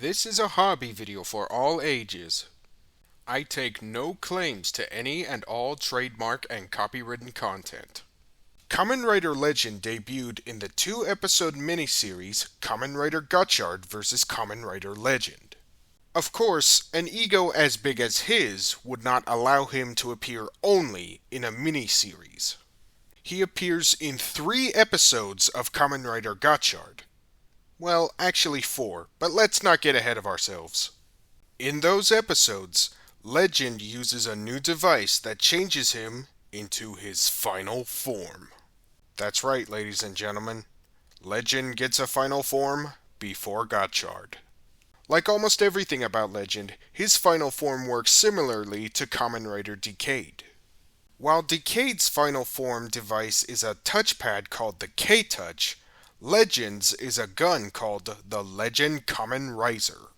This is a hobby video for all ages. I take no claims to any and all trademark and copywritten content. Kamen Rider Legend debuted in the two-episode miniseries Kamen Rider Gotchard vs. Kamen Rider Legend. Of course, an ego as big as his would not allow him to appear only in a miniseries. He appears in 3 episodes of Kamen Rider Gotchard. Well, actually 4, but let's not get ahead of ourselves. In those episodes, Legend uses a new device that changes him into his final form. That's right, ladies and gentlemen. Legend gets a final form before Gotchard. Like almost everything about Legend, his final form works similarly to Kamen Rider Decade. While Decade's final form device is a touchpad called the K-Touch, Legend's is a gun called the Legend Kamen Rider.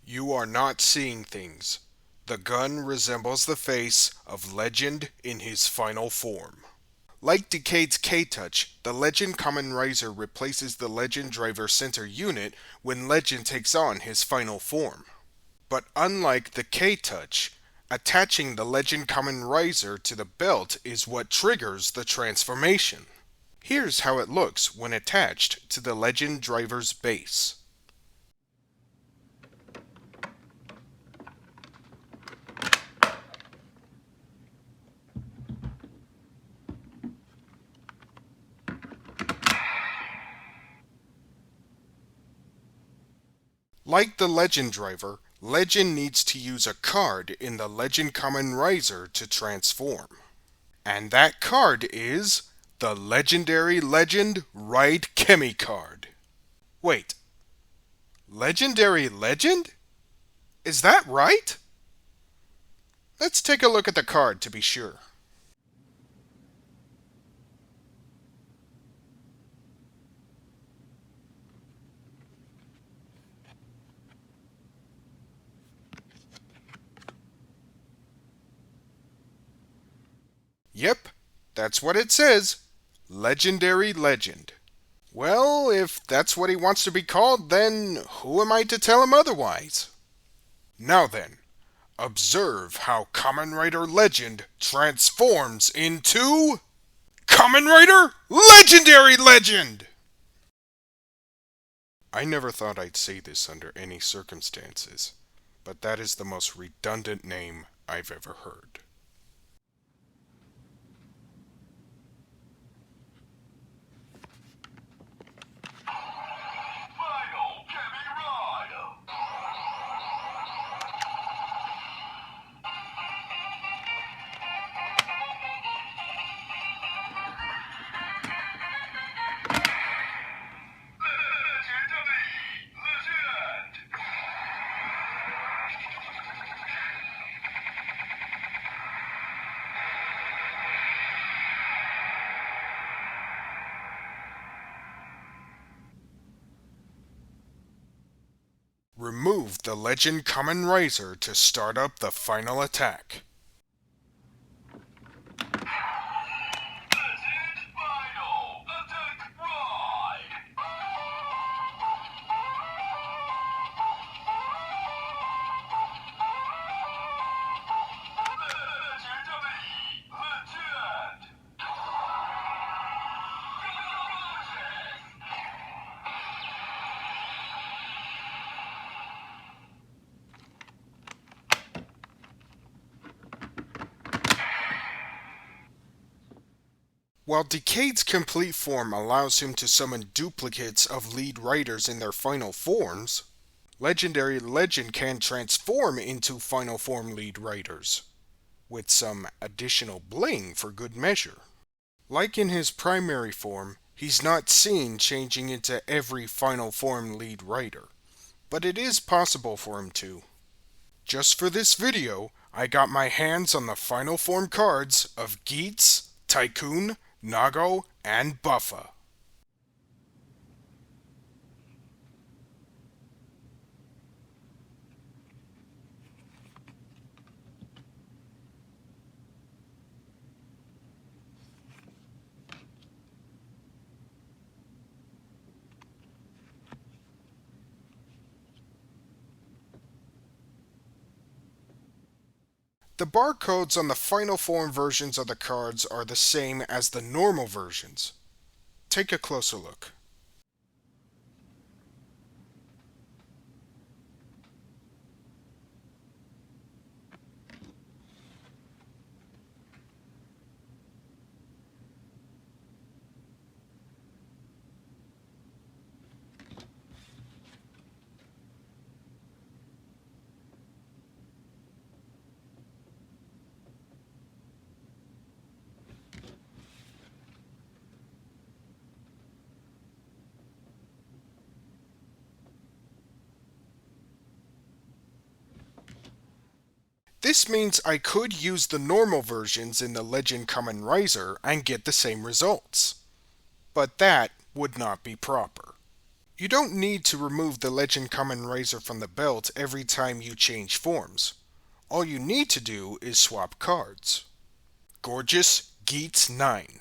You are not seeing things. The gun resembles the face of Legend in his final form. Like Decade's K-Touch, the Legend Kamen Rider replaces the Legend Driver Center unit when Legend takes on his final form. But unlike the K-Touch, attaching the Legend Kamen Rider to the belt is what triggers the transformation. Here's how it looks when attached to the Legend Driver's base. Like the Legend Driver, Legend needs to use a card in the Legend Kamen Rider to transform. And that card is the legendary Legend Ride Chemy card. Wait, Legendary Legend? Is that right? Let's take a look at the card to be sure. Yep, that's what it says. Legendary Legend. Well, if that's what he wants to be called, then who am I to tell him otherwise? Now then, observe how Kamen Rider Legend transforms into Kamen Rider Legendary Legend! I never thought I'd say this under any circumstances, but that is the most redundant name I've ever heard. Remove the Legend Kamen Rider to start up the final attack. While Decade's complete form allows him to summon duplicates of lead writers in their final forms, Legendary Legend can transform into final form lead writers, with some additional bling for good measure. Like in his primary form, he's not seen changing into every final form lead writer, but it is possible for him to. Just for this video, I got my hands on the final form cards of Geats, Tycoon, Nago, and Buffa. The barcodes on the final form versions of the cards are the same as the normal versions. Take a closer look. This means I could use the normal versions in the Legend Kamen Rider and get the same results. But that would not be proper. You don't need to remove the Legend Kamen Rider from the belt every time you change forms. All you need to do is swap cards. Gorgeous Geats 9.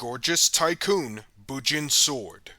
Gorgeous Tycoon Bujin Sword.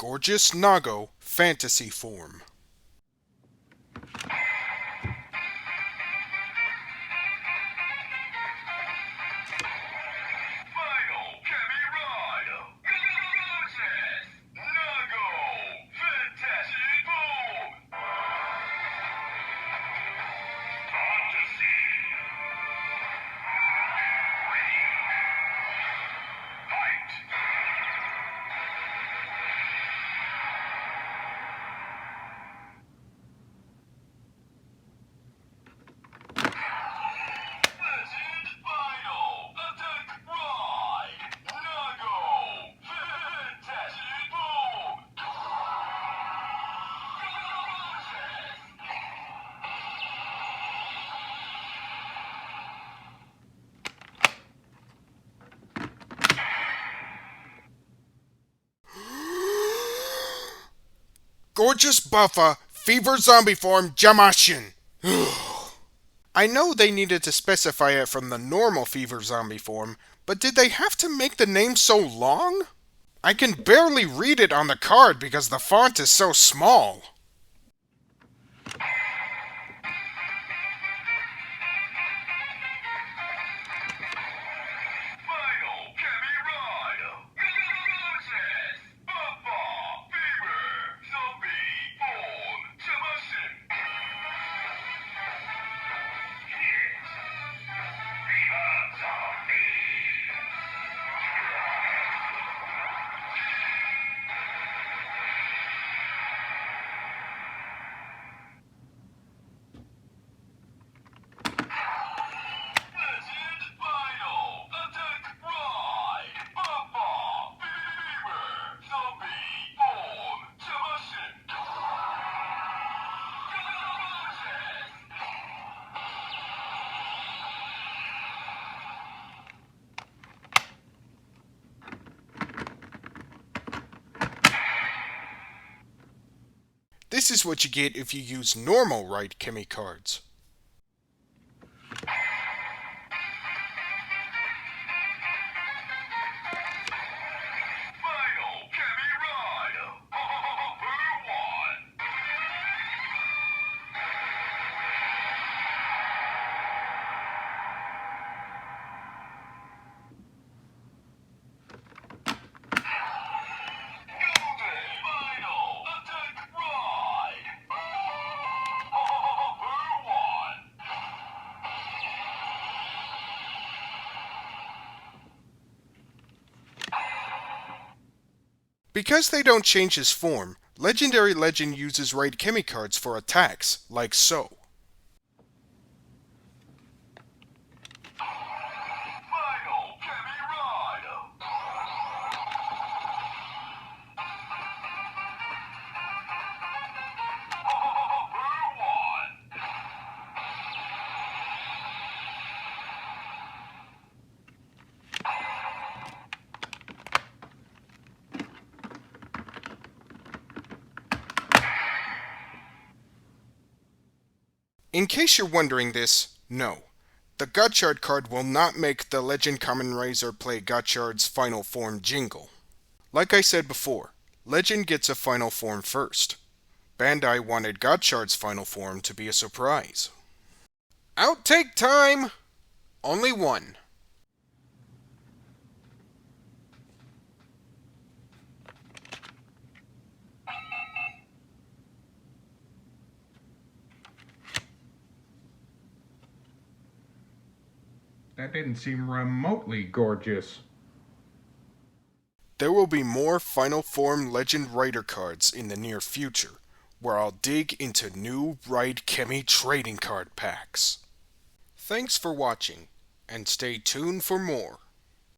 Gorgeous Nago Fantasy Form. Gorgeous Buffa, Fever Zombie Form, Jyamashin. I know they needed to specify it from the normal Fever Zombie form, but did they have to make the name so long? I can barely read it on the card because the font is so small. This is what you get if you use normal Ride Chemy cards. Because they don't change his form, Legendary Legend uses Ride Chemy cards for attacks, like so. In case you're wondering this, no. The Gotchard card will not make the Legend Kamen Rider play Gotchard's final form jingle. Like I said before, Legend gets a final form first. Bandai wanted Gotchard's final form to be a surprise. Outtake time! Only one. That didn't seem remotely gorgeous. There will be more Final Form Legend Rider cards in the near future, where I'll dig into new Ride Chemy trading card packs. Thanks for watching, and stay tuned for more.